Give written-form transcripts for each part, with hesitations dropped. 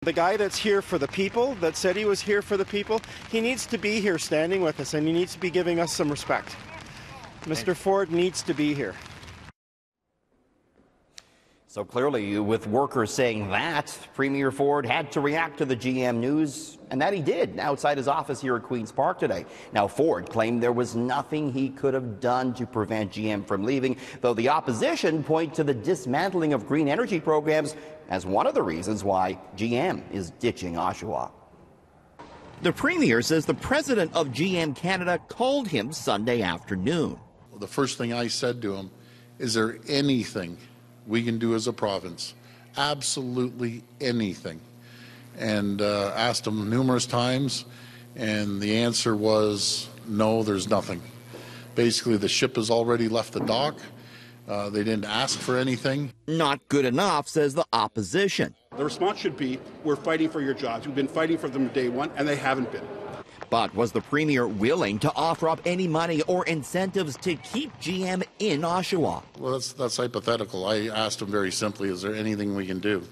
The guy that's here for the people, that said he was here for the people, he needs to be here standing with us, and he needs to be giving us some respect. Mr. Ford needs to be here. So clearly, with workers saying that, Premier Ford had to react to the GM news, and that he did outside his office here at Queen's Park today. Now, Ford claimed there was nothing he could have done to prevent GM from leaving, though the opposition point to the dismantling of green energy programs as one of the reasons why GM is ditching Oshawa. The Premier says the president of GM Canada called him Sunday afternoon. The first thing I said to him, is there anything we can do as a province? Absolutely anything. And asked him numerous times, and the answer was no, there's nothing. Basically, the ship has already left the dock. They didn't ask for anything. Not good enough, says the opposition. The response should be, we're fighting for your jobs. We've been fighting for them day one, and they haven't been. But was the Premier willing to offer up any money or incentives to keep GM in Oshawa? Well, that's hypothetical. I asked him very simply, is there anything we can do?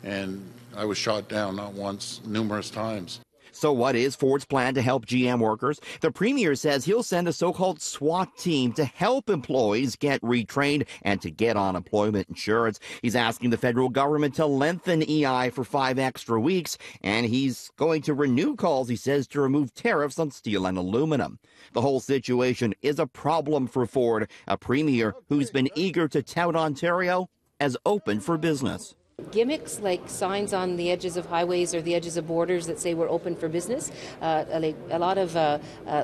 And I was shot down not once, numerous times. So what is Ford's plan to help GM workers? The Premier says he'll send a so-called SWAT team to help employees get retrained and to get unemployment insurance. He's asking the federal government to lengthen EI for 5 extra weeks, and he's going to renew calls, he says, to remove tariffs on steel and aluminum. The whole situation is a problem for Ford, a Premier who's been eager to tout Ontario as open for business. Gimmicks like signs on the edges of highways or the edges of borders that say we're open for business, a lot of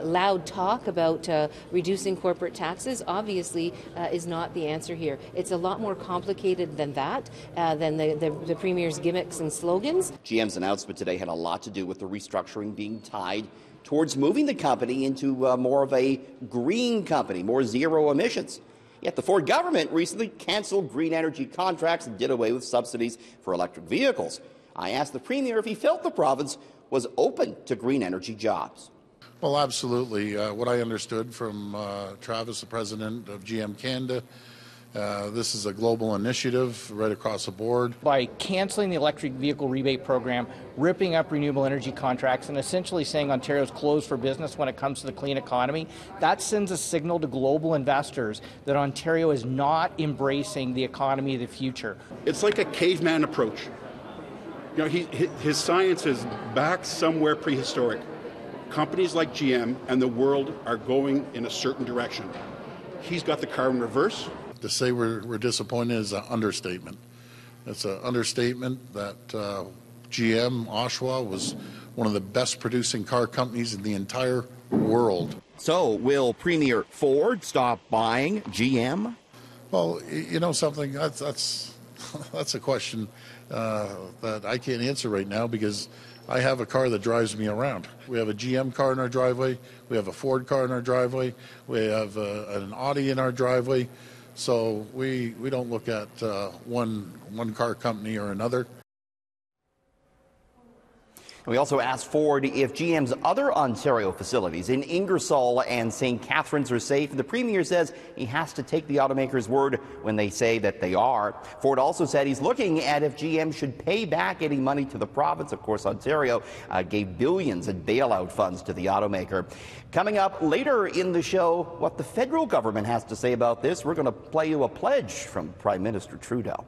loud talk about reducing corporate taxes obviously is not the answer here. It's a lot more complicated than that, than the Premier's gimmicks and slogans. GM's announcement today had a lot to do with the restructuring being tied towards moving the company into more of a green company, more zero emissions. Yet the Ford government recently canceled green energy contracts and did away with subsidies for electric vehicles. I asked the Premier if he felt the province was open to green energy jobs. Well, absolutely. What I understood from Travis, the president of GM Canada, this is a global initiative right across the board. By canceling the electric vehicle rebate program, ripping up renewable energy contracts, and essentially saying Ontario's closed for business when it comes to the clean economy, that sends a signal to global investors that Ontario is not embracing the economy of the future. It's like a caveman approach. You know, his science is back somewhere prehistoric. Companies like GM and the world are going in a certain direction. He's got the car in reverse. To say we're disappointed is an understatement. It's an understatement that GM Oshawa was one of the best producing car companies in the entire world. So will Premier Ford stop buying GM? Well, you know something, that's a question that I can't answer right now because I have a car that drives me around. We have a GM car in our driveway. We have a Ford car in our driveway. We have an Audi in our driveway. So we don't look at one car company or another. We also asked Ford if GM's other Ontario facilities in Ingersoll and St. Catharines are safe. The Premier says he has to take the automaker's word when they say that they are. Ford also said he's looking at if GM should pay back any money to the province. Of course, Ontario gave billions in bailout funds to the automaker. Coming up later in the show, what the federal government has to say about this. We're going to play you a pledge from Prime Minister Trudeau.